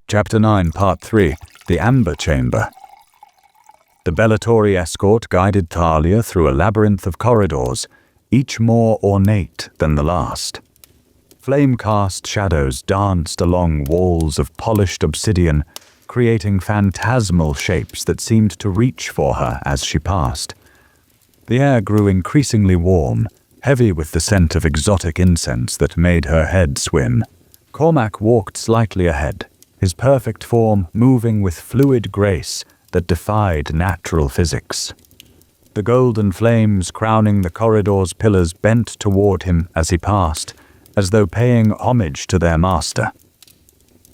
Chapter 9, Part 3, The Amber Chamber. The Bellatori escort guided Thalia through a labyrinth of corridors, each more ornate than the last. Flame-cast shadows danced along walls of polished obsidian, creating phantasmal shapes that seemed to reach for her as she passed. The air grew increasingly warm, heavy with the scent of exotic incense that made her head swim. Cormac walked slightly ahead, his perfect form moving with fluid grace that defied natural physics. The golden flames crowning the corridor's pillars bent toward him as he passed, as though paying homage to their master.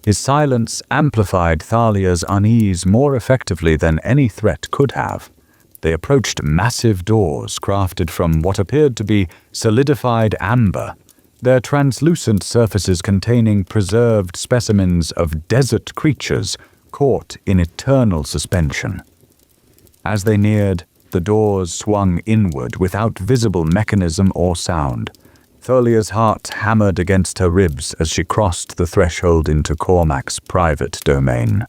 His silence amplified Thalia's unease more effectively than any threat could have. They approached massive doors crafted from what appeared to be solidified amber, their translucent surfaces containing preserved specimens of desert creatures caught in eternal suspension. As they neared, the doors swung inward without visible mechanism or sound. Thalia's heart hammered against her ribs as she crossed the threshold into Cormac's private domain.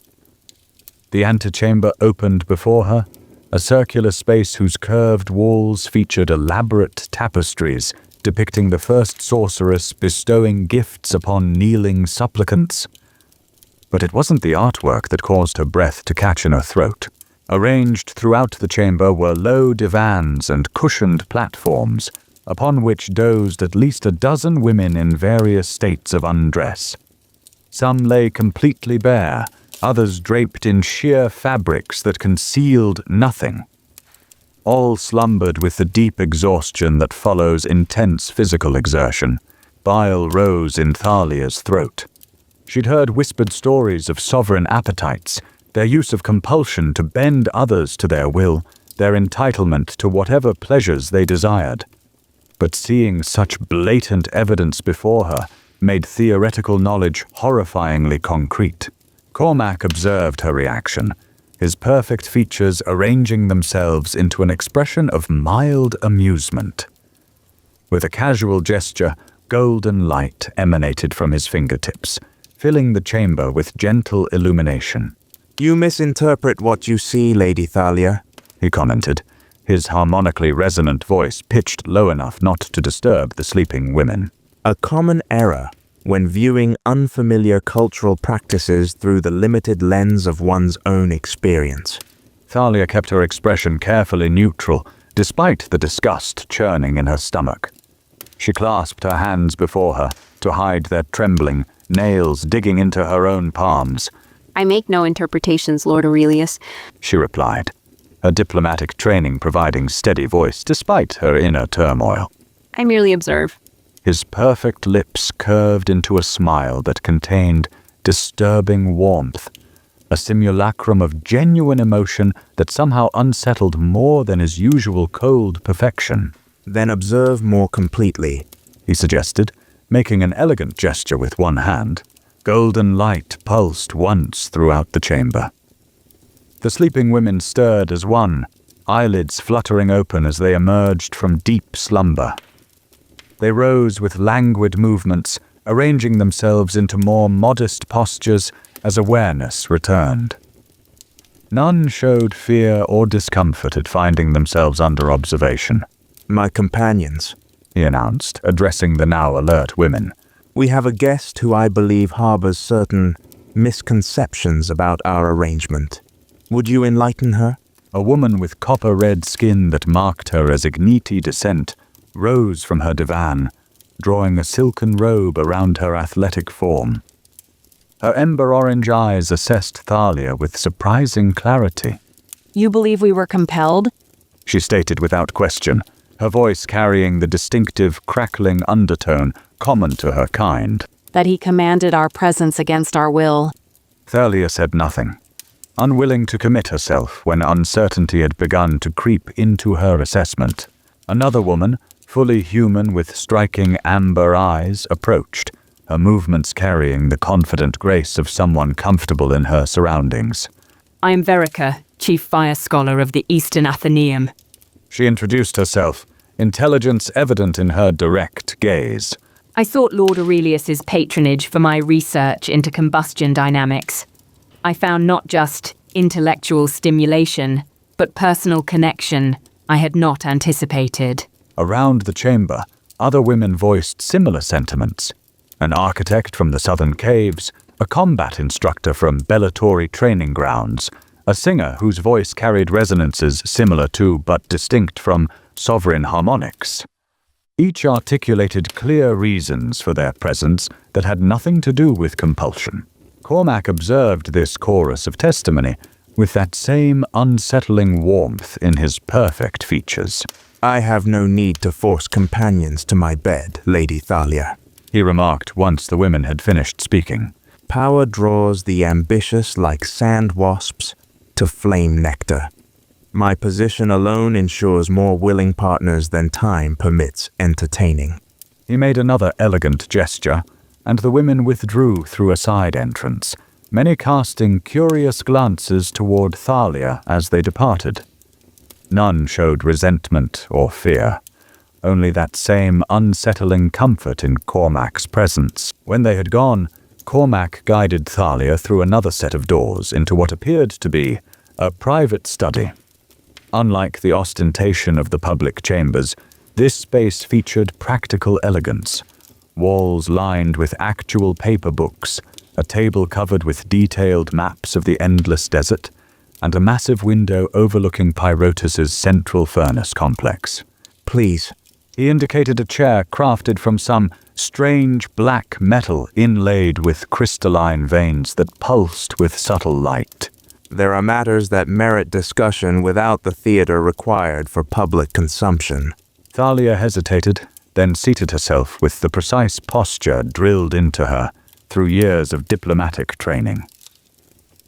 The antechamber opened before her, a circular space whose curved walls featured elaborate tapestries depicting the first sorceress bestowing gifts upon kneeling supplicants. But it wasn't the artwork that caused her breath to catch in her throat. Arranged throughout the chamber were low divans and cushioned platforms, upon which dozed at least a dozen women in various states of undress. Some lay completely bare, others draped in sheer fabrics that concealed nothing. All slumbered with the deep exhaustion that follows intense physical exertion. Bile rose in Thalia's throat. She'd heard whispered stories of sovereign appetites, their use of compulsion to bend others to their will, their entitlement to whatever pleasures they desired. But seeing such blatant evidence before her made theoretical knowledge horrifyingly concrete. Cormac observed her reaction, his perfect features arranging themselves into an expression of mild amusement. With a casual gesture, golden light emanated from his fingertips, filling the chamber with gentle illumination. "You misinterpret what you see, Lady Thalia," he commented, his harmonically resonant voice pitched low enough not to disturb the sleeping women. "A common error when viewing unfamiliar cultural practices through the limited lens of one's own experience." Thalia kept her expression carefully neutral, despite the disgust churning in her stomach. She clasped her hands before her to hide their trembling, nails digging into her own palms. "I make no interpretations, Lord Aurelius," she replied, her diplomatic training providing steady voice despite her inner turmoil. "I merely observe." His perfect lips curved into a smile that contained disturbing warmth, a simulacrum of genuine emotion that somehow unsettled more than his usual cold perfection. "Then observe more completely," he suggested, making an elegant gesture with one hand. Golden light pulsed once throughout the chamber. The sleeping women stirred as one, eyelids fluttering open as they emerged from deep slumber. They rose with languid movements, arranging themselves into more modest postures as awareness returned. None showed fear or discomfort at finding themselves under observation. "My companions," he announced, addressing the now alert women. "We have a guest who I believe harbors certain misconceptions about our arrangement. Would you enlighten her?" A woman with copper-red skin that marked her as Igniti descent rose from her divan, drawing a silken robe around her athletic form. Her ember-orange eyes assessed Thalia with surprising clarity. "You believe we were compelled?" she stated without question, her voice carrying the distinctive, crackling undertone common to her kind. "That he commanded our presence against our will." Thalia said nothing, unwilling to commit herself when uncertainty had begun to creep into her assessment. Another woman, fully human with striking amber eyes, approached, her movements carrying the confident grace of someone comfortable in her surroundings. "I am Verica, Chief Fire Scholar of the Eastern Athenaeum." She introduced herself, intelligence evident in her direct gaze. "I sought Lord Aurelius's patronage for my research into combustion dynamics." I found not just intellectual stimulation, but personal connection I had not anticipated. Around the chamber, other women voiced similar sentiments. An architect from the southern caves, a combat instructor from Bellatory training grounds, a singer whose voice carried resonances similar to but distinct from sovereign harmonics. Each articulated clear reasons for their presence that had nothing to do with compulsion. Cormac observed this chorus of testimony with that same unsettling warmth in his perfect features. I have no need to force companions to my bed, Lady Thalia, he remarked once the women had finished speaking. Power draws the ambitious like sand wasps to flame nectar. My position alone ensures more willing partners than time permits entertaining. He made another elegant gesture, and the women withdrew through a side entrance, many casting curious glances toward Thalia as they departed. None showed resentment or fear, only that same unsettling comfort in Cormac's presence. When they had gone, Cormac guided Thalia through another set of doors into what appeared to be a private study. Unlike the ostentation of the public chambers, this space featured practical elegance. Walls lined with actual paper books, a table covered with detailed maps of the endless desert, and a massive window overlooking Pyrotus's central furnace complex. Please. He indicated a chair crafted from some strange black metal inlaid with crystalline veins that pulsed with subtle light. There are matters that merit discussion without the theater required for public consumption. Thalia hesitated, then seated herself with the precise posture drilled into her through years of diplomatic training.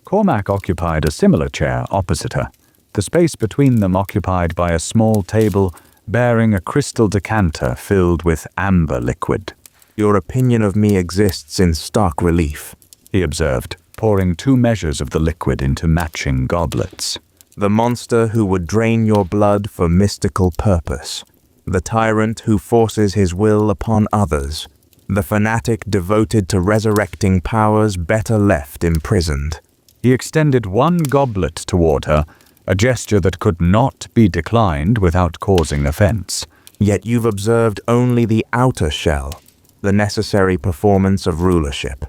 Cormac occupied a similar chair opposite her, the space between them occupied by a small table bearing a crystal decanter filled with amber liquid. Your opinion of me exists in stark relief, he observed, pouring 2 measures of the liquid into matching goblets. The monster who would drain your blood for mystical purpose. The tyrant who forces his will upon others. The fanatic devoted to resurrecting powers better left imprisoned. He extended 1 goblet toward her, a gesture that could not be declined without causing offense. Yet you've observed only the outer shell, the necessary performance of rulership.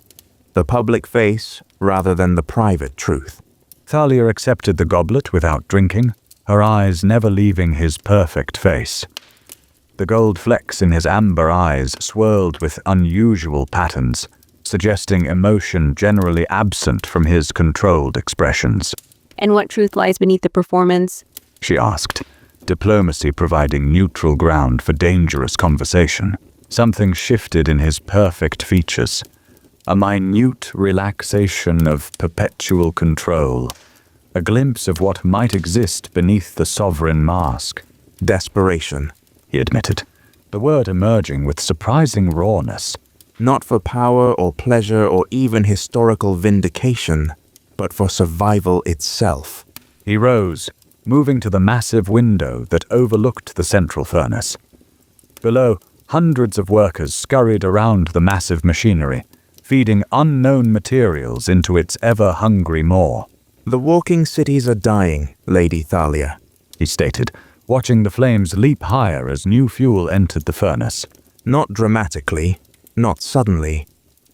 The public face rather than the private truth. Thalia accepted the goblet without drinking, her eyes never leaving his perfect face. The gold flecks in his amber eyes swirled with unusual patterns, suggesting emotion generally absent from his controlled expressions. And what truth lies beneath the performance? She asked, diplomacy providing neutral ground for dangerous conversation. Something shifted in his perfect features. A minute relaxation of perpetual control. A glimpse of what might exist beneath the sovereign mask. Desperation, he admitted, the word emerging with surprising rawness. Not for power or pleasure or even historical vindication, but for survival itself. He rose, moving to the massive window that overlooked the central furnace. Below, hundreds of workers scurried around the massive machinery, feeding unknown materials into its ever-hungry maw. The walking cities are dying, Lady Thalia, he stated, watching the flames leap higher as new fuel entered the furnace. Not dramatically, not suddenly,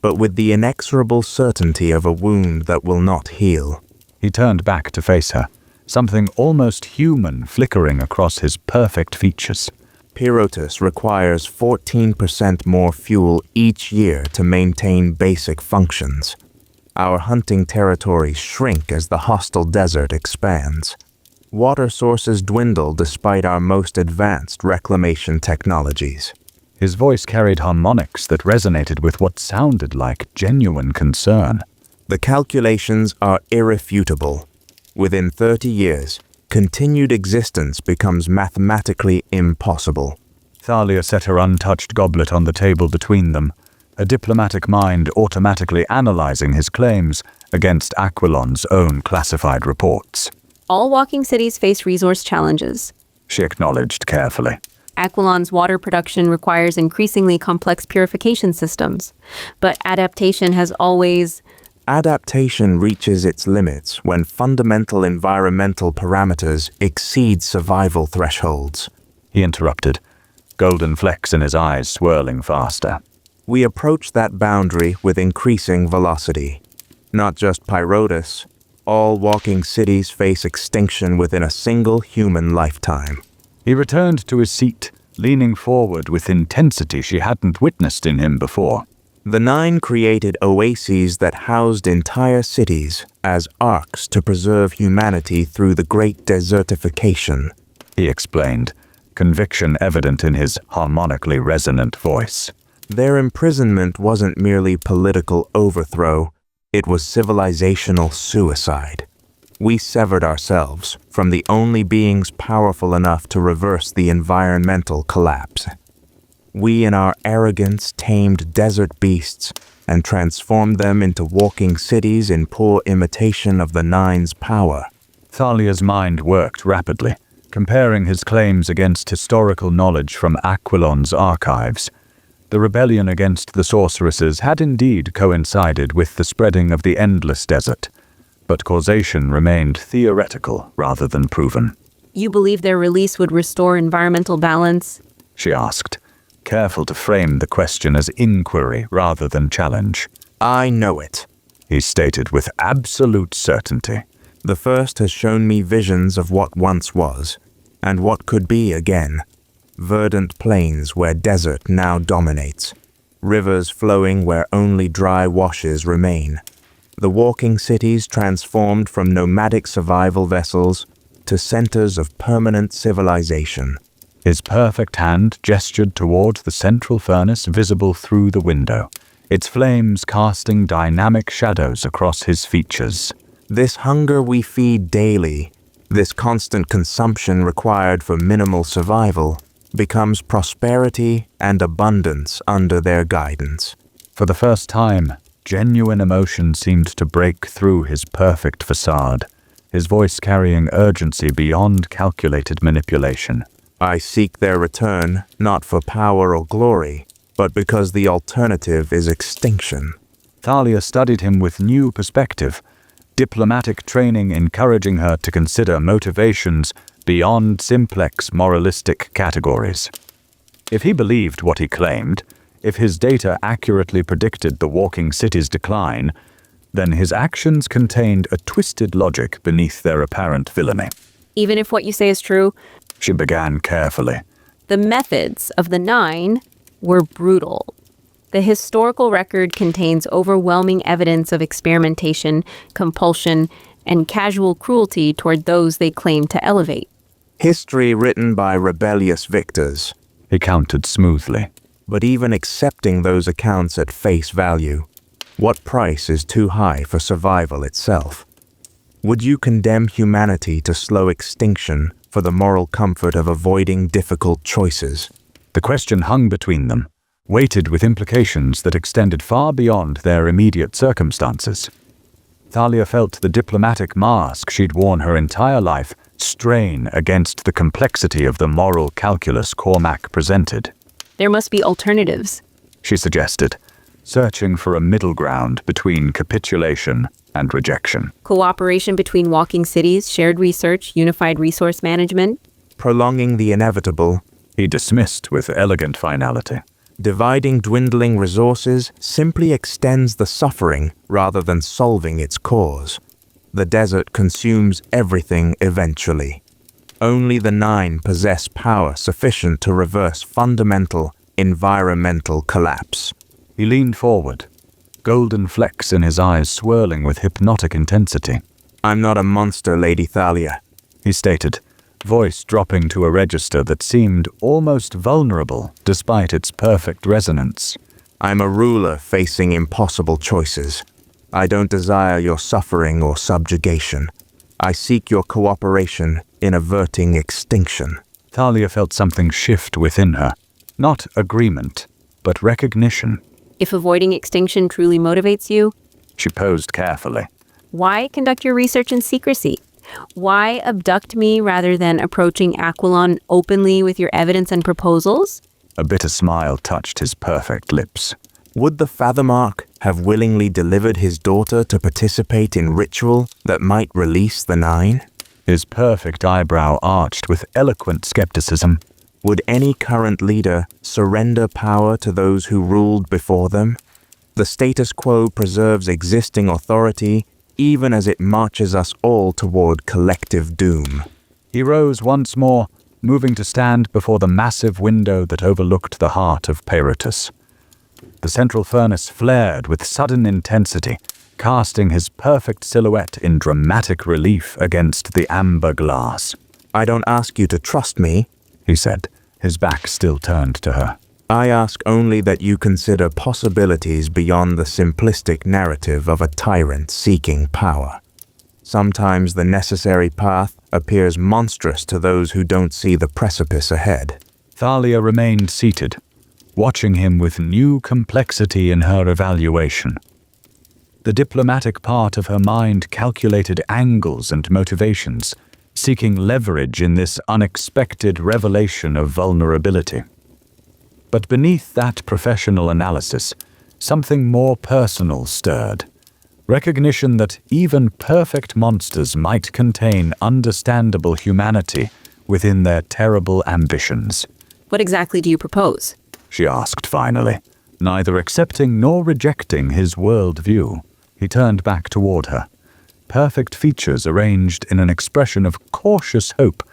but with the inexorable certainty of a wound that will not heal. He turned back to face her, something almost human flickering across his perfect features. Pyrotus requires 14% more fuel each year to maintain basic functions. Our hunting territories shrink as the hostile desert expands. Water sources dwindle despite our most advanced reclamation technologies. His voice carried harmonics that resonated with what sounded like genuine concern. The calculations are irrefutable. Within 30 years, continued existence becomes mathematically impossible. Thalia set her untouched goblet on the table between them, a diplomatic mind automatically analyzing his claims against Aquilon's own classified reports. All walking cities face resource challenges, she acknowledged carefully. Aquilon's water production requires increasingly complex purification systems, but adaptation has always Adaptation reaches its limits when fundamental environmental parameters exceed survival thresholds. He interrupted, golden flecks in his eyes swirling faster. We approach that boundary with increasing velocity. Not just Pyrotus, all walking cities face extinction within a single human lifetime. He returned to his seat, leaning forward with intensity she hadn't witnessed in him before. The Nine created oases that housed entire cities as arcs to preserve humanity through the great desertification, he explained, conviction evident in his harmonically resonant voice. Their imprisonment wasn't merely political overthrow, it was civilizational suicide. We severed ourselves from the only beings powerful enough to reverse the environmental collapse. We in our arrogance tamed desert beasts and transformed them into walking cities in poor imitation of the Nine's power. Thalia's mind worked rapidly, comparing his claims against historical knowledge from Aquilon's archives. The rebellion against the sorceresses had indeed coincided with the spreading of the endless desert, but causation remained theoretical rather than proven. You believe their release would restore environmental balance? She asked, careful to frame the question as inquiry rather than challenge. I know it, he stated with absolute certainty. The first has shown me visions of what once was, and what could be again. Verdant plains where desert now dominates, rivers flowing where only dry washes remain. The walking cities transformed from nomadic survival vessels to centers of permanent civilization. His perfect hand gestured toward the central furnace visible through the window, its flames casting dynamic shadows across his features. This hunger we feed daily, this constant consumption required for minimal survival, becomes prosperity and abundance under their guidance. For the first time, genuine emotion seemed to break through his perfect facade, his voice carrying urgency beyond calculated manipulation. I seek their return, not for power or glory, but because the alternative is extinction. Thalia studied him with new perspective, diplomatic training encouraging her to consider motivations beyond simplex moralistic categories. If he believed what he claimed, if his data accurately predicted the walking city's decline, then his actions contained a twisted logic beneath their apparent villainy. Even if what you say is true, She began carefully. the methods of the Nine were brutal. The historical record contains overwhelming evidence of experimentation, compulsion, and casual cruelty toward those they claim to elevate. History written by rebellious victors. He countered smoothly. But even accepting those accounts at face value, what price is too high for survival itself? Would you condemn humanity to slow extinction for the moral comfort of avoiding difficult choices? The question hung between them, weighted with implications that extended far beyond their immediate circumstances. Thalia felt the diplomatic mask she'd worn her entire life strain against the complexity of the moral calculus Cormac presented. There must be alternatives. She suggested, searching for a middle ground between capitulation and rejection. Cooperation between walking cities, shared research, unified resource management. Prolonging the inevitable, He dismissed with elegant finality. dividing dwindling resources simply extends the suffering rather than solving its cause. The desert consumes everything eventually. Only the Nine possess power sufficient to reverse fundamental environmental collapse. He leaned forward, golden flecks in his eyes swirling with hypnotic intensity. I'm not a monster, Lady Thalia. He stated, voice dropping to a register that seemed almost vulnerable despite its perfect resonance. I'm a ruler facing impossible choices. I don't desire your suffering or subjugation. I seek your cooperation in averting extinction. Thalia felt something shift within her. Not agreement, but recognition. If avoiding extinction truly motivates you, She posed carefully. why conduct your research in secrecy? Why abduct me rather than approaching Aquilon openly with your evidence and proposals? A bitter smile touched his perfect lips. Would the Fathermark have willingly delivered his daughter to participate in ritual that might release the Nine? His perfect eyebrow arched with eloquent skepticism. Would any current leader surrender power to those who ruled before them? The status quo preserves existing authority even as it marches us all toward collective doom. He rose once more, moving to stand before the massive window that overlooked the heart of Peritus. The central furnace flared with sudden intensity, casting his perfect silhouette in dramatic relief against the amber glass. I don't ask you to trust me, he said, his back still turned to her. I ask only that you consider possibilities beyond the simplistic narrative of a tyrant seeking power. Sometimes the necessary path appears monstrous to those who don't see the precipice ahead. Thalia remained seated, watching him with new complexity in her evaluation. The diplomatic part of her mind calculated angles and motivations, seeking leverage in this unexpected revelation of vulnerability. But beneath that professional analysis, something more personal stirred. Recognition that even perfect monsters might contain understandable humanity within their terrible ambitions. What exactly do you propose? She asked finally, neither accepting nor rejecting his worldview. He turned back toward her, perfect features arranged in an expression of cautious hope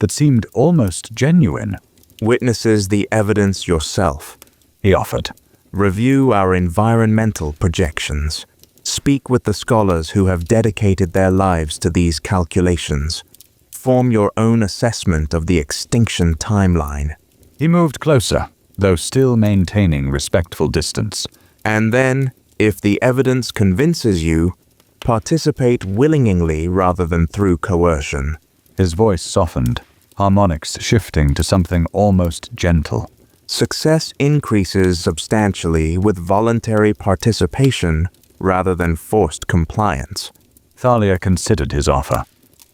that seemed almost genuine. Witnesses the evidence yourself, he offered. Review our environmental projections. Speak with the scholars who have dedicated their lives to these calculations. Form your own assessment of the extinction timeline. He moved closer, though still maintaining respectful distance. And then, if the evidence convinces you, participate willingly rather than through coercion. His voice softened, harmonics shifting to something almost gentle. Success increases substantially with voluntary participation rather than forced compliance. Thalia considered his offer.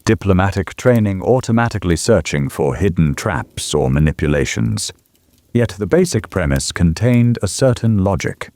Diplomatic training automatically searching for hidden traps or manipulations. Yet the basic premise contained a certain logic.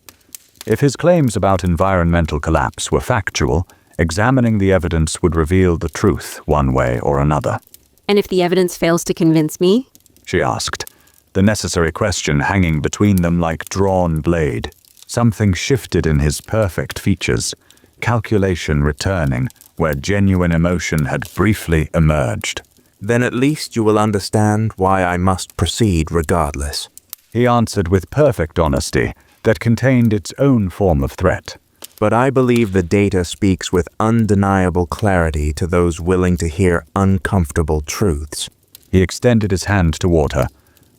If his claims about environmental collapse were factual, examining the evidence would reveal the truth one way or another. And if the evidence fails to convince me? She asked, the necessary question hanging between them like drawn blade. Something shifted in his perfect features, calculation returning where genuine emotion had briefly emerged. Then at least you will understand why I must proceed regardless. He answered with perfect honesty that contained its own form of threat. But I believe the data speaks with undeniable clarity to those willing to hear uncomfortable truths. He extended his hand toward her.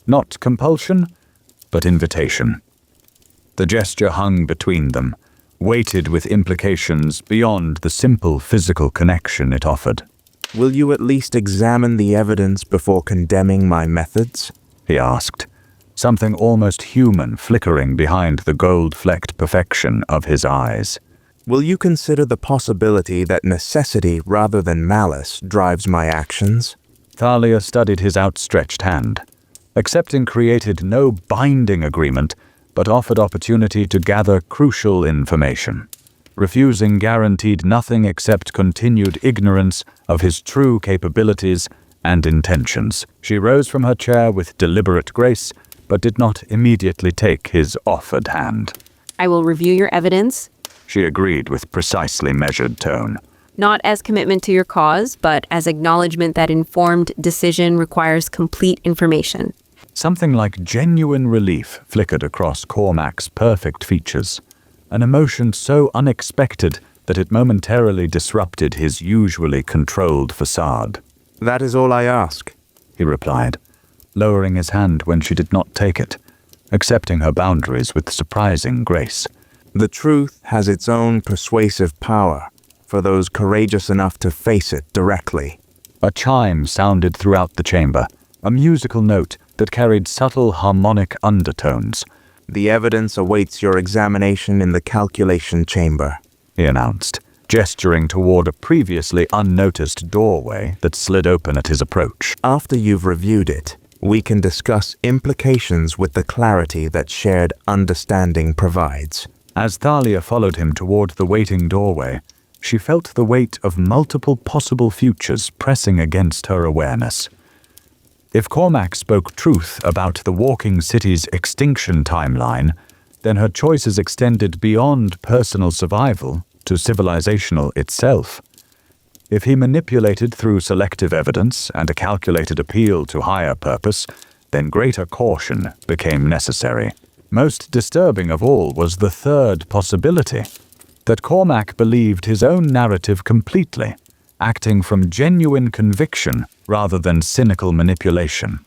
Not compulsion, but invitation. The gesture hung between them, weighted with implications beyond the simple physical connection it offered. Will you at least examine the evidence before condemning my methods? He asked, something almost human flickering behind the gold-flecked perfection of his eyes. Will you consider the possibility that necessity rather than malice drives my actions? Thalia studied his outstretched hand. Accepting created no binding agreement, but offered opportunity to gather crucial information. Refusing guaranteed nothing except continued ignorance of his true capabilities and intentions. She rose from her chair with deliberate grace, but did not immediately take his offered hand. I will review your evidence, She agreed with precisely measured tone. not as commitment to your cause, but as acknowledgement that informed decision requires complete information. Something like genuine relief flickered across Cormac's perfect features, an emotion so unexpected that it momentarily disrupted his usually controlled facade. That is all I ask, He replied, lowering his hand when she did not take it, accepting her boundaries with surprising grace. The truth has its own persuasive power for those courageous enough to face it directly. A chime sounded throughout the chamber, a musical note that carried subtle harmonic undertones. The evidence awaits your examination in the calculation chamber, He announced, gesturing toward a previously unnoticed doorway that slid open at his approach. After you've reviewed it, We can discuss implications with the clarity that shared understanding provides. As Thalia followed him toward the waiting doorway, she felt the weight of multiple possible futures pressing against her awareness. If Cormac spoke truth about the walking city's extinction timeline, then her choices extended beyond personal survival to civilizational itself. If he manipulated through selective evidence and a calculated appeal to higher purpose, then greater caution became necessary. Most disturbing of all was the third possibility, that Cormac believed his own narrative completely, acting from genuine conviction rather than cynical manipulation.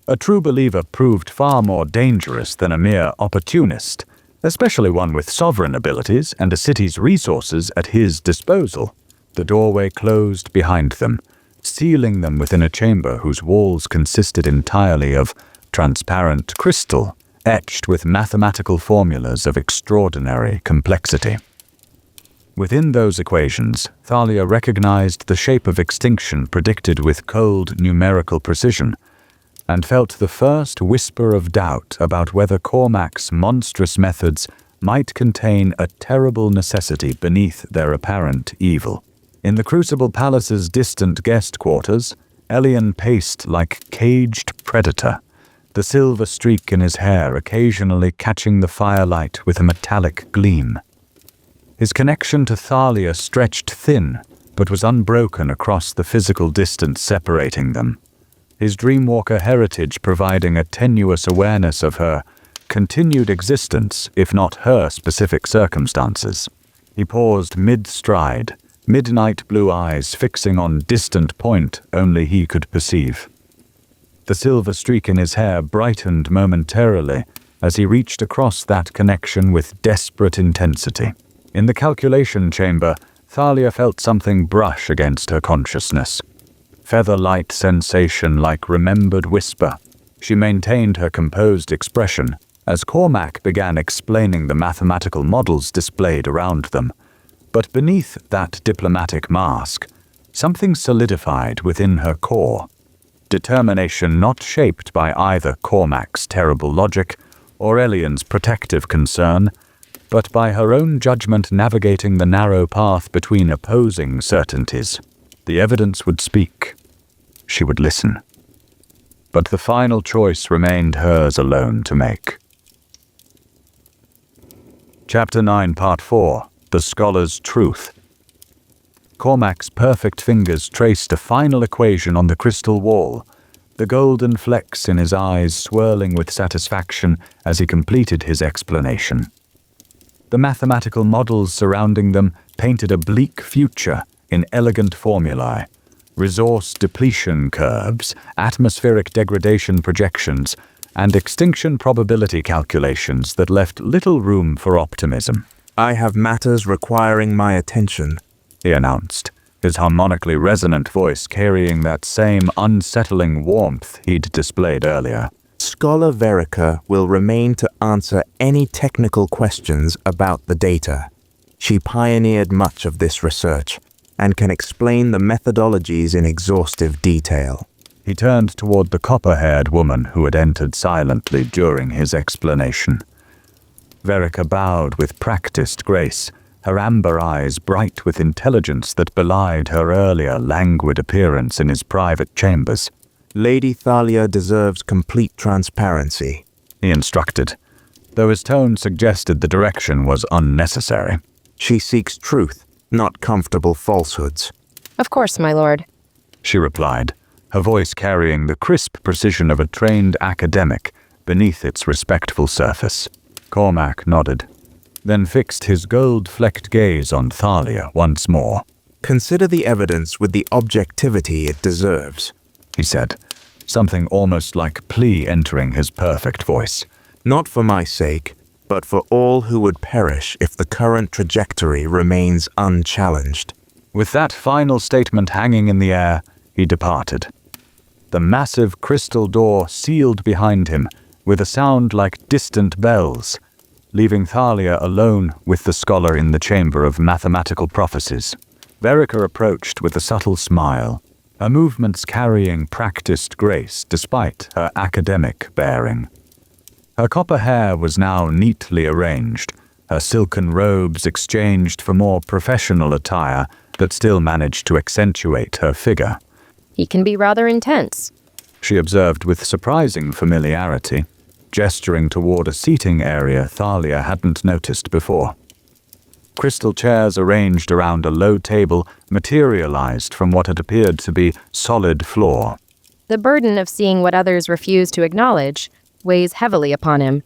A true believer proved far more dangerous than a mere opportunist, especially one with sovereign abilities and a city's resources at his disposal. The doorway closed behind them, sealing them within a chamber whose walls consisted entirely of transparent crystal, etched with mathematical formulas of extraordinary complexity. Within those equations, Thalia recognized the shape of extinction predicted with cold numerical precision, and felt the first whisper of doubt about whether Cormac's monstrous methods might contain a terrible necessity beneath their apparent evil. In the Crucible Palace's distant guest quarters, Elian paced like caged predator, the silver streak in his hair occasionally catching the firelight with a metallic gleam. His connection to Thalia stretched thin, but was unbroken across the physical distance separating them, his Dreamwalker heritage providing a tenuous awareness of her continued existence, if not her specific circumstances. He paused mid-stride, midnight blue eyes fixing on distant point only he could perceive. The silver streak in his hair brightened momentarily as he reached across that connection with desperate intensity. In the calculation chamber, Thalia felt something brush against her consciousness. Feather-light sensation like remembered whisper. She maintained her composed expression as Cormac began explaining the mathematical models displayed around them. But beneath that diplomatic mask, something solidified within her core. Determination not shaped by either Cormac's terrible logic or Elian's protective concern, but by her own judgment navigating the narrow path between opposing certainties. The evidence would speak. She would listen. But the final choice remained hers alone to make. Chapter 9, Part 4. The Scholar's Truth. Cormac's perfect fingers traced a final equation on the crystal wall, the golden flecks in his eyes swirling with satisfaction as he completed his explanation. The mathematical models surrounding them painted a bleak future in elegant formulae, resource depletion curves, atmospheric degradation projections, and extinction probability calculations that left little room for optimism. "I have matters requiring my attention," he announced, his harmonically resonant voice carrying that same unsettling warmth he'd displayed earlier. Scholar Verica will remain to answer any technical questions about the data. She pioneered much of this research and can explain the methodologies in exhaustive detail. He turned toward the copper-haired woman who had entered silently during his explanation. Verica bowed with practiced grace, her amber eyes bright with intelligence that belied her earlier languid appearance in his private chambers. "Lady Thalia deserves complete transparency," he instructed, though his tone suggested the direction was unnecessary. "She seeks truth, not comfortable falsehoods." "Of course, my lord," she replied, her voice carrying the crisp precision of a trained academic beneath its respectful surface. Cormac nodded, then fixed his gold-flecked gaze on Thalia once more. "Consider the evidence with the objectivity it deserves," he said, something almost like plea entering his perfect voice. "Not for my sake, but for all who would perish if the current trajectory remains unchallenged." With that final statement hanging in the air, he departed. The massive crystal door sealed behind him with a sound like distant bells, leaving Thalia alone with the scholar in the chamber of mathematical prophecies. Verica approached with a subtle smile, her movements carrying practiced grace despite her academic bearing. Her copper hair was now neatly arranged, her silken robes exchanged for more professional attire that still managed to accentuate her figure. He can be rather intense, She observed with surprising familiarity, gesturing toward a seating area Thalia hadn't noticed before. Crystal chairs arranged around a low table materialized from what had appeared to be solid floor. The burden of seeing what others refuse to acknowledge weighs heavily upon him.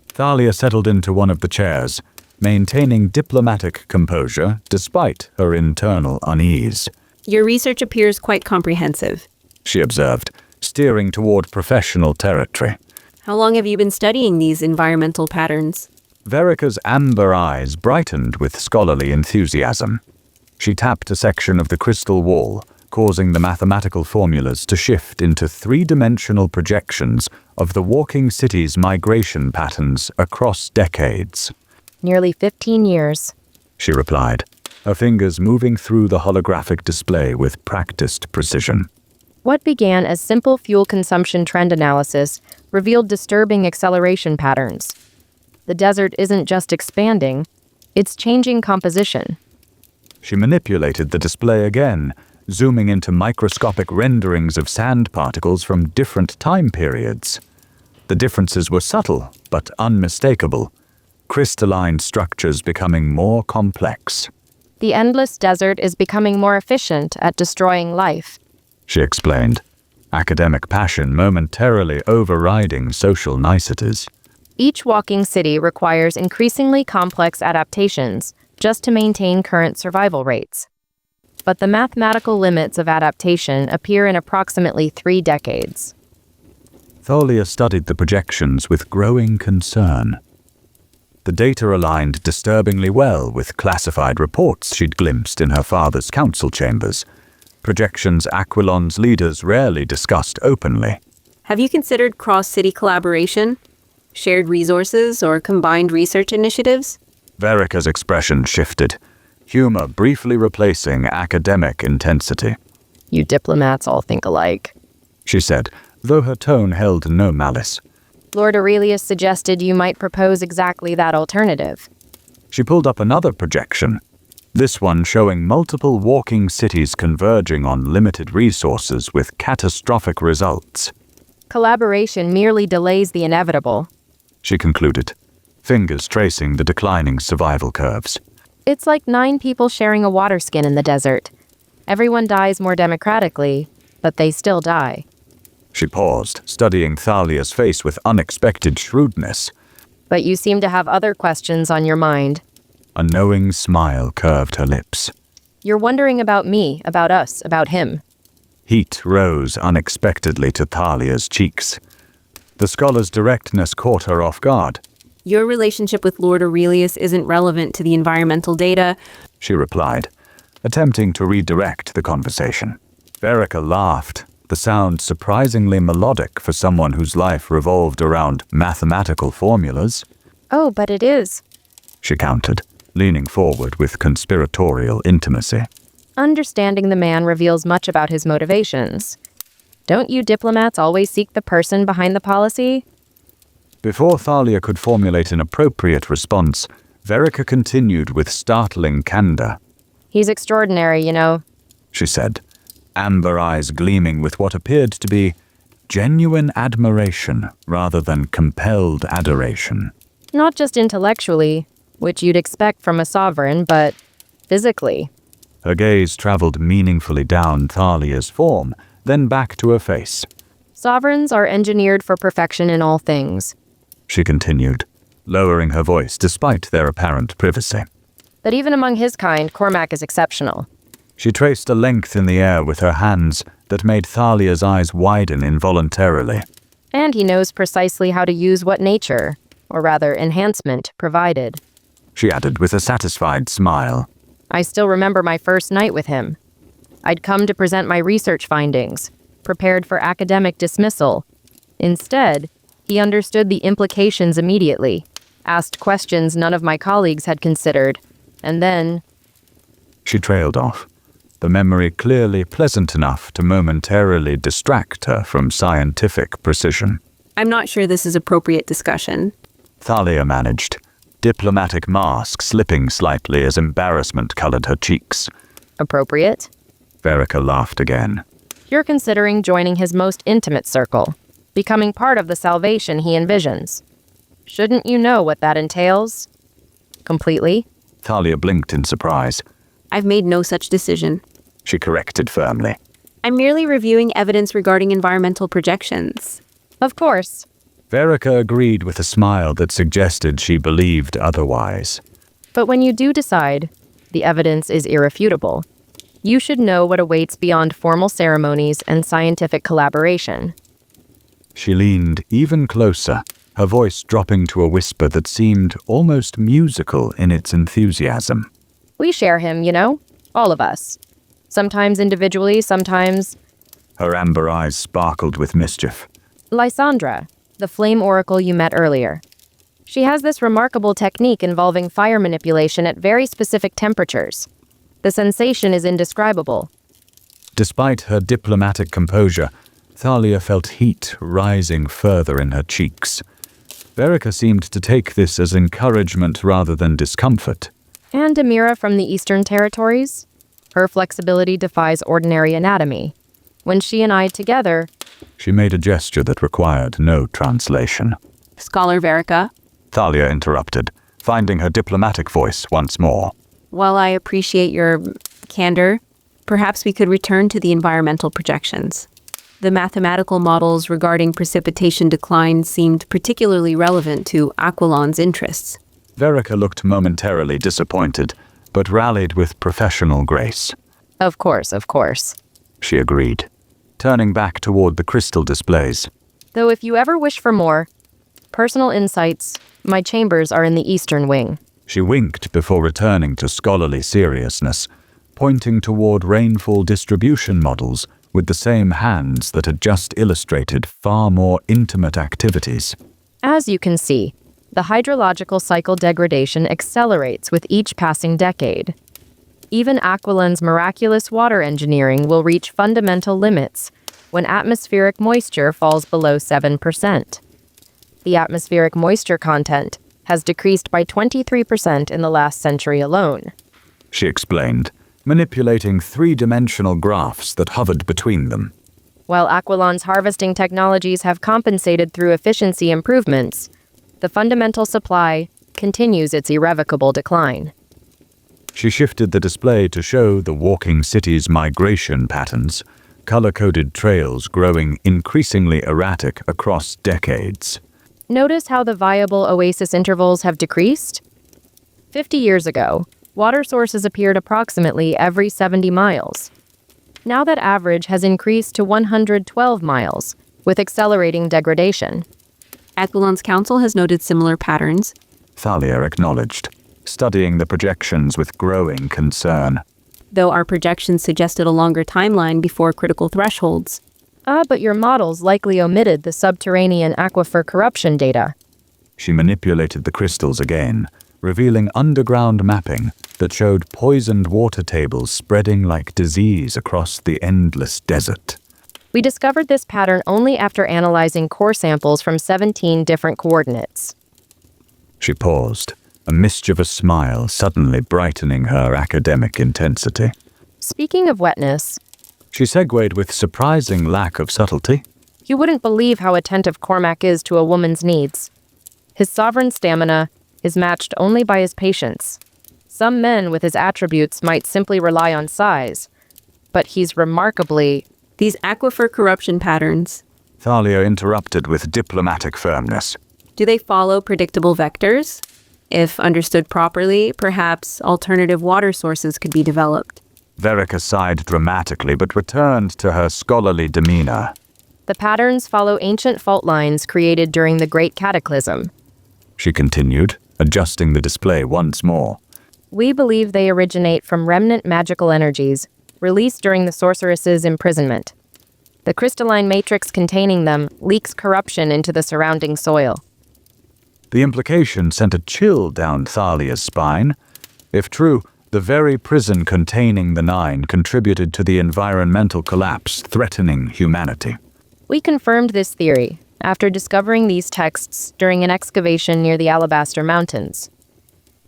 Thalia settled into one of the chairs, maintaining diplomatic composure despite her internal unease. Your research appears quite comprehensive. She observed, steering toward professional territory. How long have you been studying these environmental patterns? Verica's amber eyes brightened with scholarly enthusiasm. She tapped a section of the crystal wall, causing the mathematical formulas to shift into three-dimensional projections of the walking city's migration patterns across decades. Nearly 15 years. She replied, her fingers moving through the holographic display with practiced precision. What began as simple fuel consumption trend analysis revealed disturbing acceleration patterns. The desert isn't just expanding, it's changing composition. She manipulated the display again, zooming into microscopic renderings of sand particles from different time periods. The differences were subtle, but unmistakable, crystalline structures becoming more complex. The endless desert is becoming more efficient at destroying life, She explained, academic passion momentarily overriding social niceties. Each walking city requires increasingly complex adaptations just to maintain current survival rates. But the mathematical limits of adaptation appear in approximately 3 decades. Thalia studied the projections with growing concern. The data aligned disturbingly well with classified reports she'd glimpsed in her father's council chambers, projections Aquilon's leaders rarely discussed openly. Have you considered cross-city collaboration? Shared resources or combined research initiatives? Verica's expression shifted, humor briefly replacing academic intensity. You diplomats all think alike. She said, though her tone held no malice. Lord Aurelius suggested you might propose exactly that alternative. She pulled up another projection, this one showing multiple walking cities converging on limited resources with catastrophic results. Collaboration merely delays the inevitable. She concluded, fingers tracing the declining survival curves. It's like 9 people sharing a water skin in the desert. Everyone dies more democratically, but they still die. She paused, studying Thalia's face with unexpected shrewdness. But you seem to have other questions on your mind. A knowing smile curved her lips. You're wondering about me, about us, about him. Heat rose unexpectedly to Thalia's cheeks. The scholar's directness caught her off guard. Your relationship with Lord Aurelius isn't relevant to the environmental data, She replied, attempting to redirect the conversation. Verica laughed, the sound surprisingly melodic for someone whose life revolved around mathematical formulas. Oh, but it is. She countered, leaning forward with conspiratorial intimacy. Understanding the man reveals much about his motivations. Don't you diplomats always seek the person behind the policy? Before Thalia could formulate an appropriate response, Verica continued with startling candor. He's extraordinary, you know. She said, amber eyes gleaming with what appeared to be genuine admiration rather than compelled adoration. Not just intellectually, which you'd expect from a sovereign, but physically. Her gaze traveled meaningfully down Thalia's form, then back to her face. Sovereigns are engineered for perfection in all things. She continued, lowering her voice despite their apparent privacy. But even among his kind, Cormac is exceptional. She traced a length in the air with her hands that made Thalia's eyes widen involuntarily. And he knows precisely how to use what nature, or rather enhancement, provided. She added with a satisfied smile. I still remember my first night with him. I'd come to present my research findings, prepared for academic dismissal. Instead, he understood the implications immediately, asked questions none of my colleagues had considered, and then... She trailed off. the memory clearly pleasant enough to momentarily distract her from scientific precision. I'm not sure this is appropriate discussion. Thalia managed, diplomatic mask slipping slightly as embarrassment colored her cheeks. Appropriate? Verica laughed again. You're considering joining his most intimate circle, becoming part of the salvation he envisions. Shouldn't you know what that entails? Completely? Thalia blinked in surprise. I've made no such decision. She corrected firmly. I'm merely reviewing evidence regarding environmental projections. Of course. Verica agreed with a smile that suggested she believed otherwise. But when you do decide, the evidence is irrefutable. You should know what awaits beyond formal ceremonies and scientific collaboration. She leaned even closer, her voice dropping to a whisper that seemed almost musical in its enthusiasm. We share him, you know? All of us. Sometimes individually, sometimes... Her amber eyes sparkled with mischief. Lysandra, the flame oracle you met earlier. She has this remarkable technique involving fire manipulation at very specific temperatures. The sensation is indescribable. Despite her diplomatic composure, Thalia felt heat rising further in her cheeks. Verica seemed to take this as encouragement rather than discomfort. And Amira from the Eastern Territories? Her flexibility defies ordinary anatomy. When she and I together... She made a gesture that required no translation. Scholar Verica? Thalia interrupted, finding her diplomatic voice once more. While I appreciate your candor, perhaps we could return to the environmental projections. The mathematical models regarding precipitation decline seemed particularly relevant to Aquilon's interests. Verica looked momentarily disappointed, but rallied with professional grace. Of course, She agreed, turning back toward the crystal displays. Though if you ever wish for more personal insights, my chambers are in the eastern wing. She winked before returning to scholarly seriousness, pointing toward rainfall distribution models with the same hands that had just illustrated far more intimate activities. As you can see, the hydrological cycle degradation accelerates with each passing decade. Even Aquilon's miraculous water engineering will reach fundamental limits when atmospheric moisture falls below 7%. The atmospheric moisture content has decreased by 23% in the last century alone. She explained, manipulating three-dimensional graphs that hovered between them. While Aquilon's harvesting technologies have compensated through efficiency improvements, the fundamental supply continues its irrevocable decline. She shifted the display to show the walking city's migration patterns, color-coded trails growing increasingly erratic across decades. Notice how the viable oasis intervals have decreased? 50 years ago, water sources appeared approximately every 70 miles. Now that average has increased to 112 miles, with accelerating degradation. Aquilon's council has noted similar patterns. Thalia acknowledged, studying the projections with growing concern. Though our projections suggested a longer timeline before critical thresholds. But your models likely omitted the subterranean aquifer corruption data. She manipulated the crystals again, revealing underground mapping that showed poisoned water tables spreading like disease across the endless desert. We discovered this pattern only after analyzing core samples from 17 different coordinates. She paused, a mischievous smile suddenly brightening her academic intensity. Speaking of wetness, She segued with surprising lack of subtlety. you wouldn't believe how attentive Cormac is to a woman's needs. His sovereign stamina is matched only by his patience. Some men with his attributes might simply rely on size, but he's remarkably... These aquifer corruption patterns, Thalia interrupted with diplomatic firmness. do they follow predictable vectors? If understood properly, perhaps alternative water sources could be developed. Verica sighed dramatically but returned to her scholarly demeanor. The patterns follow ancient fault lines created during the Great Cataclysm. She continued, adjusting the display once more. We believe they originate from remnant magical energies released during the sorceress's imprisonment. The crystalline matrix containing them leaks corruption into the surrounding soil. The implication sent a chill down Thalia's spine. If true, The very prison containing the Nine contributed to the environmental collapse threatening humanity. We confirmed this theory after discovering these texts during an excavation near the Alabaster Mountains.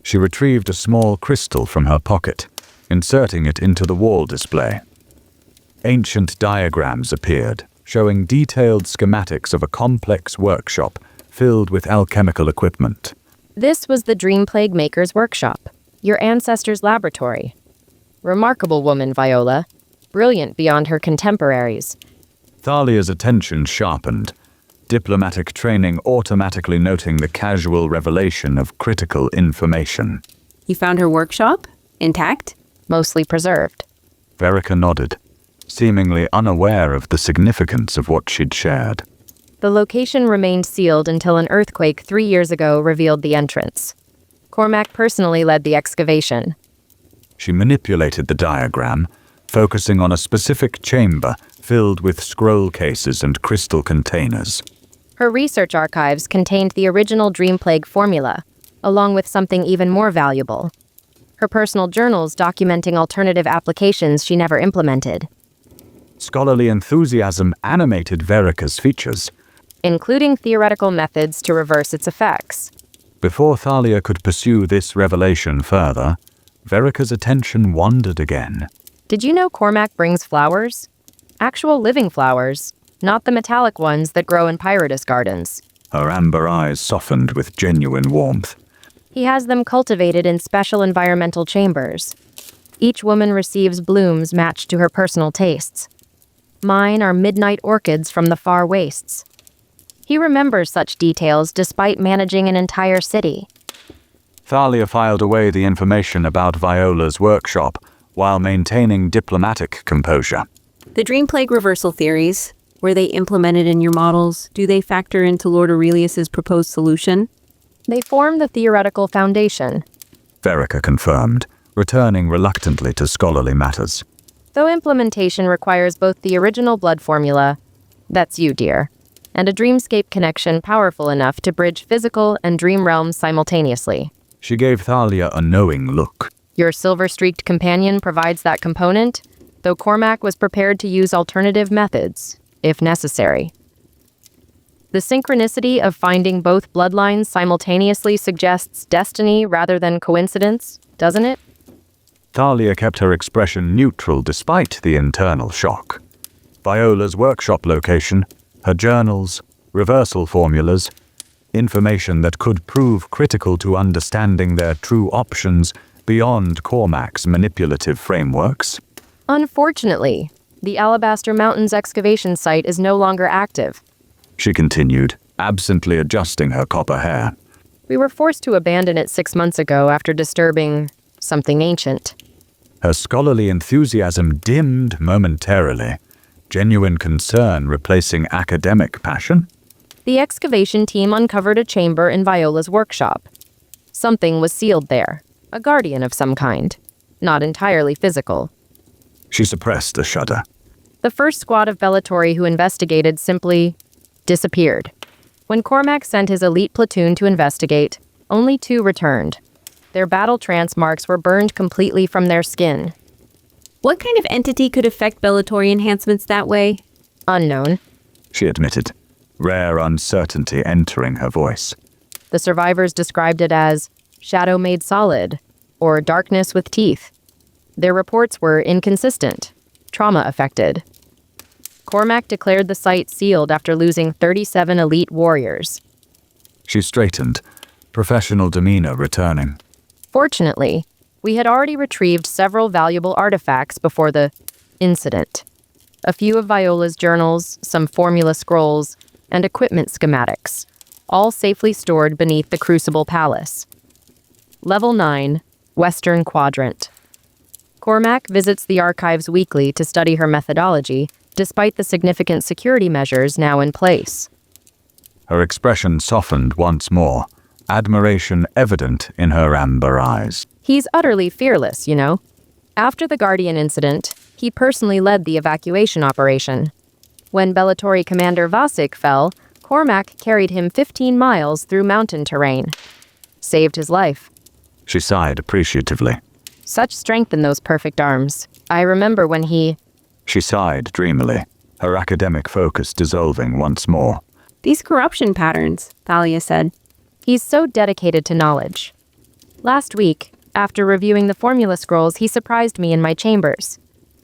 She retrieved a small crystal from her pocket, inserting it into the wall display. Ancient diagrams appeared, showing detailed schematics of a complex workshop filled with alchemical equipment. This was the Dream Plague Maker's workshop, your ancestors' laboratory. Remarkable woman, Viola. Brilliant beyond her contemporaries. Thalia's attention sharpened, diplomatic training automatically noting the casual revelation of critical information. You found her workshop? Intact? Mostly preserved. Verica nodded, seemingly unaware of the significance of what she'd shared. The location remained sealed until an earthquake 3 years ago revealed the entrance. Cormac personally led the excavation. She manipulated the diagram, focusing on a specific chamber filled with scroll cases and crystal containers. Her research archives contained the original Dream Plague formula, along with something even more valuable. Her personal journals documenting alternative applications she never implemented. Scholarly enthusiasm animated Verica's features. Including theoretical methods to reverse its effects. Before Thalia could pursue this revelation further, Verica's attention wandered again. Did you know Cormac brings flowers? Actual living flowers, not the metallic ones that grow in Pyrotis gardens. Her amber eyes softened with genuine warmth. He has them cultivated in special environmental chambers. Each woman receives blooms matched to her personal tastes. Mine are midnight orchids from the far wastes. He remembers such details despite managing an entire city. Thalia filed away the information about Viola's workshop while maintaining diplomatic composure. The Dream Plague reversal theories, were they implemented in your models? Do they factor into Lord Aurelius's proposed solution? They form the theoretical foundation. Verica confirmed, returning reluctantly to scholarly matters. Though implementation requires both the original blood formula, that's you, dear, and a dreamscape connection powerful enough to bridge physical and dream realms simultaneously. She gave Thalia a knowing look. Your silver-streaked companion provides that component, though Cormac was prepared to use alternative methods, if necessary. The synchronicity of finding both bloodlines simultaneously suggests destiny rather than coincidence, doesn't it? Thalia kept her expression neutral despite the internal shock. Viola's workshop location, her journals, reversal formulas, information that could prove critical to understanding their true options beyond Cormac's manipulative frameworks. Unfortunately, the Alabaster Mountains excavation site is no longer active. She continued, absently adjusting her copper hair. We were forced to abandon it 6 months ago after disturbing something ancient. Her scholarly enthusiasm dimmed momentarily, genuine concern replacing academic passion. The excavation team uncovered a chamber in Viola's workshop. Something was sealed there, a guardian of some kind, not entirely physical. She suppressed a shudder. The first squad of Bellatori who investigated simply disappeared. When Cormac sent his elite platoon to investigate, only 2 returned. Their battle trance marks were burned completely from their skin. What kind of entity could affect Bellatori enhancements that way? Unknown. She admitted, rare uncertainty entering her voice. The survivors described it as shadow made solid, or darkness with teeth. Their reports were inconsistent, trauma-affected. Cormac declared the site sealed after losing 37 elite warriors. She straightened, professional demeanor returning. Fortunately, we had already retrieved several valuable artifacts before the incident. A few of Viola's journals, some formula scrolls, and equipment schematics, all safely stored beneath the Crucible Palace. Level 9, Western Quadrant. Cormac visits the archives weekly to study her methodology, despite the significant security measures now in place. Her expression softened once more, admiration evident in her amber eyes. He's utterly fearless, you know. After the Guardian incident, he personally led the evacuation operation. When Bellatori Commander Vasek fell, Cormac carried him 15 miles through mountain terrain. Saved his life. She sighed appreciatively. Such strength in those perfect arms. I remember when he... She sighed dreamily, her academic focus dissolving once more. These corruption patterns, Thalia said. He's so dedicated to knowledge. Last week, after reviewing the formula scrolls, he surprised me in my chambers.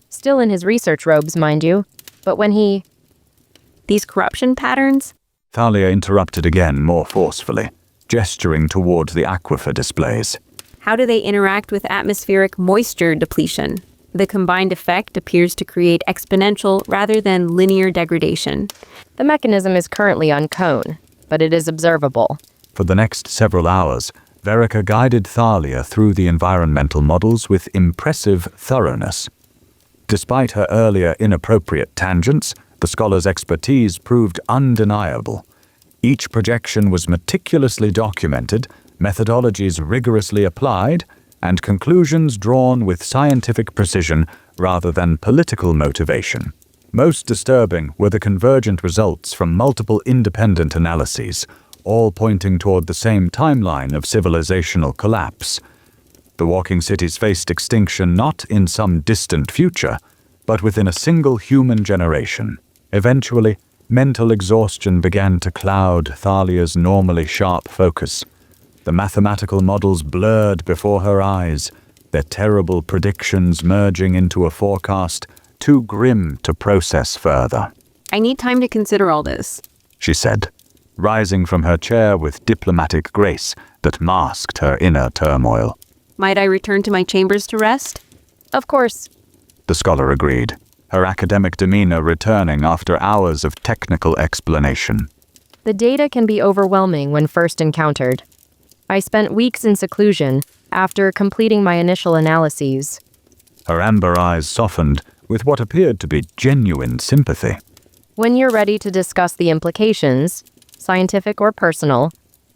Still in his research robes, mind you. But when he... These corruption patterns? Thalia interrupted again more forcefully, gesturing toward the aquifer displays. How do they interact with atmospheric moisture depletion? The combined effect appears to create exponential rather than linear degradation. The mechanism is currently unknown, but it is observable. For the next several hours, Verica guided Thalia through the environmental models with impressive thoroughness. Despite her earlier inappropriate tangents, the scholar's expertise proved undeniable. Each projection was meticulously documented, methodologies rigorously applied, and conclusions drawn with scientific precision rather than political motivation. Most disturbing were the convergent results from multiple independent analyses, all pointing toward the same timeline of civilizational collapse. The walking cities faced extinction not in some distant future, but within a single human generation. Eventually, mental exhaustion began to cloud Thalia's normally sharp focus. The mathematical models blurred before her eyes, their terrible predictions merging into a forecast too grim to process further. I need time to consider all this, she said, rising from her chair with diplomatic grace that masked her inner turmoil. Might I return to my chambers to rest? Of course. The scholar agreed, her academic demeanor returning after hours of technical explanation. The data can be overwhelming when first encountered. I spent weeks in seclusion after completing my initial analyses. Her amber eyes softened with what appeared to be genuine sympathy. When you're ready to discuss the implications, scientific or personal,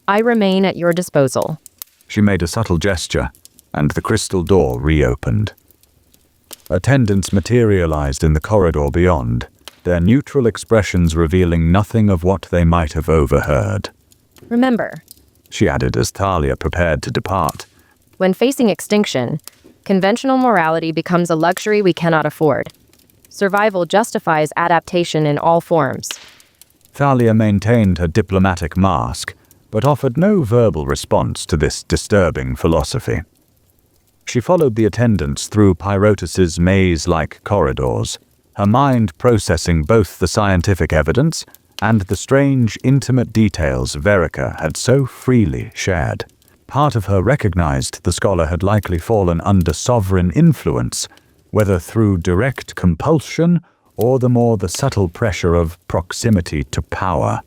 I remain at your disposal. She made a subtle gesture, and the crystal door reopened. Attendants materialized in the corridor beyond, their neutral expressions revealing nothing of what they might have overheard. Remember, she added as Thalia prepared to depart, when facing extinction, conventional morality becomes a luxury we cannot afford. Survival justifies adaptation in all forms. Thalia maintained her diplomatic mask, but offered no verbal response to this disturbing philosophy. She followed the attendants through Pyrotus's maze-like corridors, her mind processing both the scientific evidence and the strange, intimate details Verica had so freely shared. Part of her recognized the scholar had likely fallen under sovereign influence, whether through direct compulsion or the subtle pressure of proximity to power.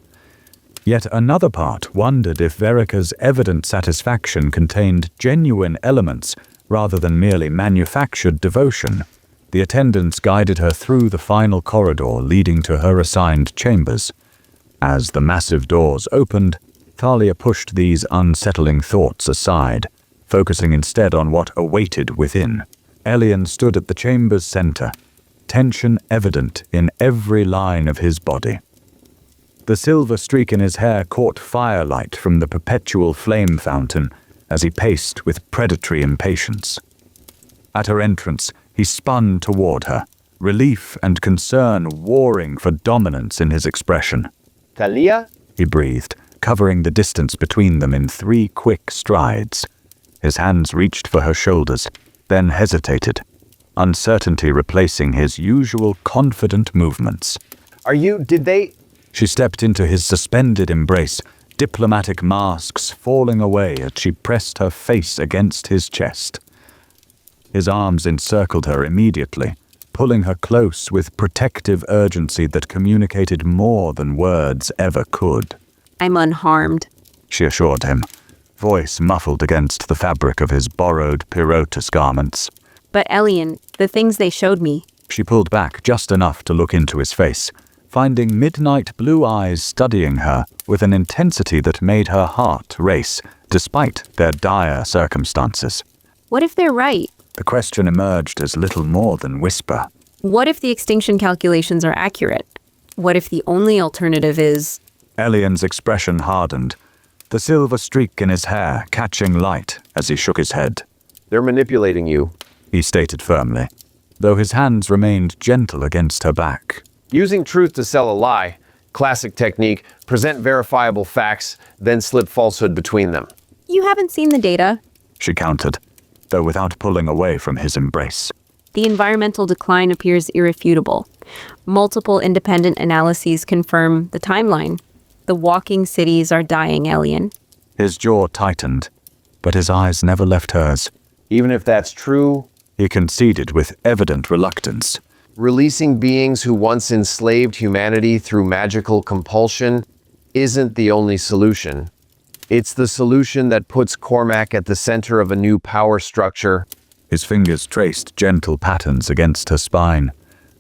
Yet another part wondered if Verica's evident satisfaction contained genuine elements rather than merely manufactured devotion. The attendants guided her through the final corridor leading to her assigned chambers. As the massive doors opened, Thalia pushed these unsettling thoughts aside, focusing instead on what awaited within. Elian stood at the chamber's center, tension evident in every line of his body. The silver streak in his hair caught firelight from the perpetual flame fountain as he paced with predatory impatience. At her entrance, he spun toward her, relief and concern warring for dominance in his expression. Thalia? He breathed, covering the distance between them in 3 quick strides. His hands reached for her shoulders, then hesitated, uncertainty replacing his usual confident movements. Did they... She stepped into his suspended embrace, diplomatic masks falling away as she pressed her face against his chest. His arms encircled her immediately, pulling her close with protective urgency that communicated more than words ever could. I'm unharmed, she assured him, voice muffled against the fabric of his borrowed Pyrotus garments. But Elian, the things they showed me. She pulled back just enough to look into his face, finding midnight blue eyes studying her with an intensity that made her heart race, despite their dire circumstances. What if they're right? The question emerged as little more than whisper. What if the extinction calculations are accurate? What if the only alternative is... Elian's expression hardened, the silver streak in his hair catching light as he shook his head. They're manipulating you. he stated firmly, though his hands remained gentle against her back. Using truth to sell a lie. Classic technique. Present verifiable facts, then slip falsehood between them. You haven't seen the data. She countered, though without pulling away from his embrace. The environmental decline appears irrefutable. Multiple independent analyses confirm the timeline. The walking cities are dying, Elian. His jaw tightened, but his eyes never left hers. Even if that's true, He conceded with evident reluctance. releasing beings who once enslaved humanity through magical compulsion isn't the only solution. It's the solution that puts Cormac at the center of a new power structure. His fingers traced gentle patterns against her spine,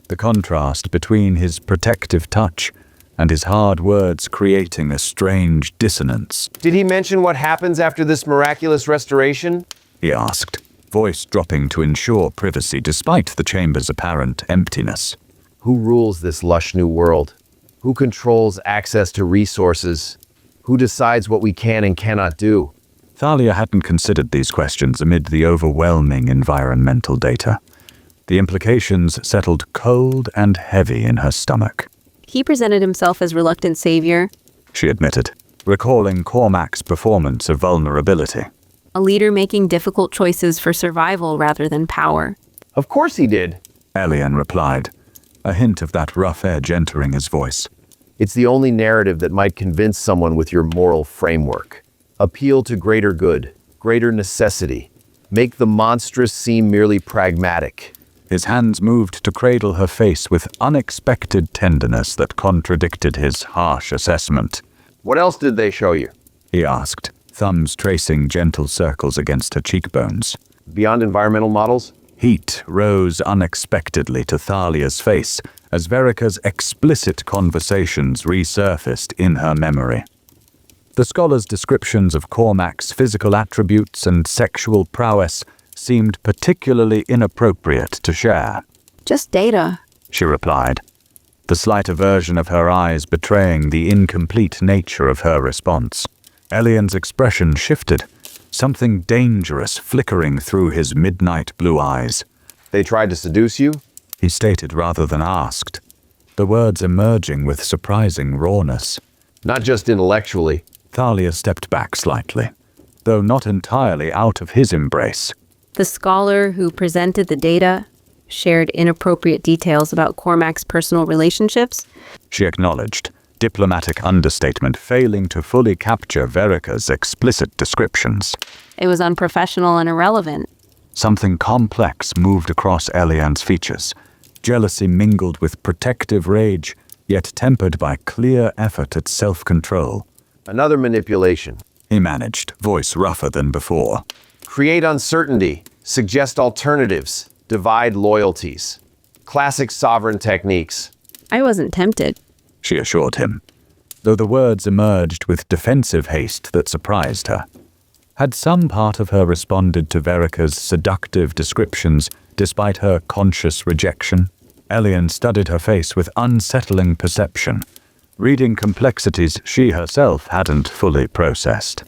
the contrast between his protective touch and his hard words creating a strange dissonance. Did he mention what happens after this miraculous restoration? He asked, voice dropping to ensure privacy despite the chamber's apparent emptiness. Who rules this lush new world? Who controls access to resources? Who decides what we can and cannot do? Thalia hadn't considered these questions amid the overwhelming environmental data. The implications settled cold and heavy in her stomach. He presented himself as reluctant savior, She admitted, recalling Cormac's performance of vulnerability. a leader making difficult choices for survival rather than power. Of course he did. Elian replied, a hint of that rough edge entering his voice. It's the only narrative that might convince someone with your moral framework. Appeal to greater good, greater necessity. Make the monstrous seem merely pragmatic. His hands moved to cradle her face with unexpected tenderness that contradicted his harsh assessment. What else did they show you? He asked, thumbs tracing gentle circles against her cheekbones. Beyond environmental models? Heat rose unexpectedly to Thalia's face as Verica's explicit conversations resurfaced in her memory. The scholar's descriptions of Cormac's physical attributes and sexual prowess seemed particularly inappropriate to share, Just data. she replied, the slight aversion of her eyes betraying the incomplete nature of her response. Elian's expression shifted, something dangerous flickering through his midnight blue eyes. They tried to seduce you? He stated rather than asked, the words emerging with surprising rawness. Not just intellectually. Thalia stepped back slightly, though not entirely out of his embrace. The scholar who presented the data shared inappropriate details about Cormac's personal relationships. She acknowledged, diplomatic understatement failing to fully capture Verica's explicit descriptions. It was unprofessional and irrelevant. Something complex moved across Elian's features, jealousy mingled with protective rage, yet tempered by clear effort at self-control. Another manipulation. He managed, voice rougher than before. Create uncertainty. Suggest alternatives. Divide loyalties. Classic sovereign techniques. I wasn't tempted. She assured him, though the words emerged with defensive haste that surprised her. Had some part of her responded to Verica's seductive descriptions despite her conscious rejection? Elian studied her face with unsettling perception, reading complexities she herself hadn't fully processed.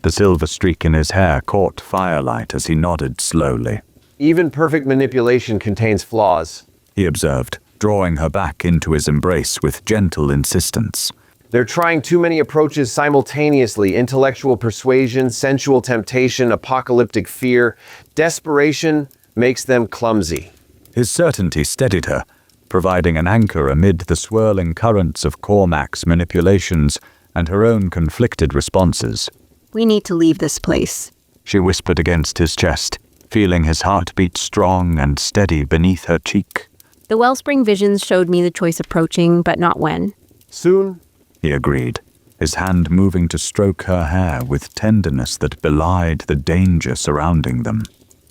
The silver streak in his hair caught firelight as he nodded slowly. Even perfect manipulation contains flaws. He observed, drawing her back into his embrace with gentle insistence. They're trying too many approaches simultaneously. Intellectual persuasion, sensual temptation, apocalyptic fear. Desperation makes them clumsy. His certainty steadied her, providing an anchor amid the swirling currents of Cormac's manipulations and her own conflicted responses. We need to leave this place. She whispered against his chest, feeling his heartbeat strong and steady beneath her cheek. The Wellspring visions showed me the choice approaching, but not when. Soon, He agreed, his hand moving to stroke her hair with tenderness that belied the danger surrounding them.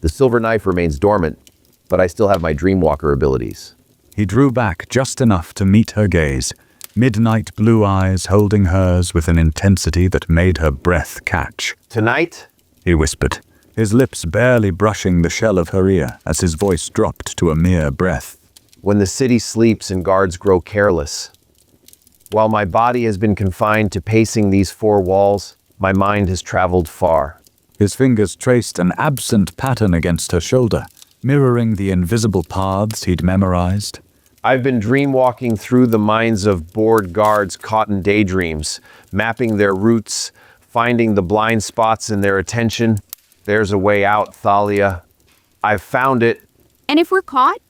the silver knife remains dormant, but I still have my Dreamwalker abilities. He drew back just enough to meet her gaze, midnight blue eyes holding hers with an intensity that made her breath catch. Tonight, He whispered, his lips barely brushing the shell of her ear as his voice dropped to a mere breath. when the city sleeps and guards grow careless. While my body has been confined to pacing these four walls, my mind has traveled far. His fingers traced an absent pattern against her shoulder, mirroring the invisible paths he'd memorized. I've been dreamwalking through the minds of bored guards caught in daydreams, mapping their routes, finding the blind spots in their attention. There's a way out, Thalia. I've found it. And if we're caught?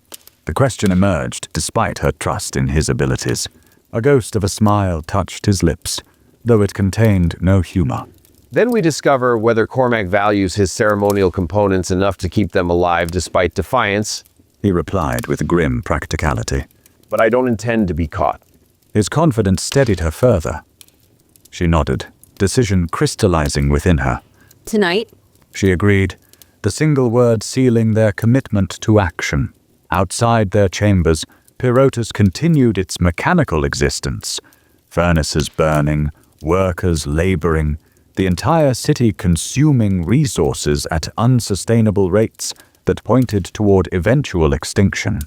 The question emerged despite her trust in his abilities. A ghost of a smile touched his lips, though it contained no humor. Then we discover whether Cormac values his ceremonial components enough to keep them alive despite defiance. He replied with grim practicality. But I don't intend to be caught. His confidence steadied her further. She nodded, decision crystallizing within her. Tonight? She agreed, the single word sealing their commitment to action. Outside their chambers, Pyrotus continued its mechanical existence. Furnaces burning, workers laboring, the entire city consuming resources at unsustainable rates that pointed toward eventual extinction.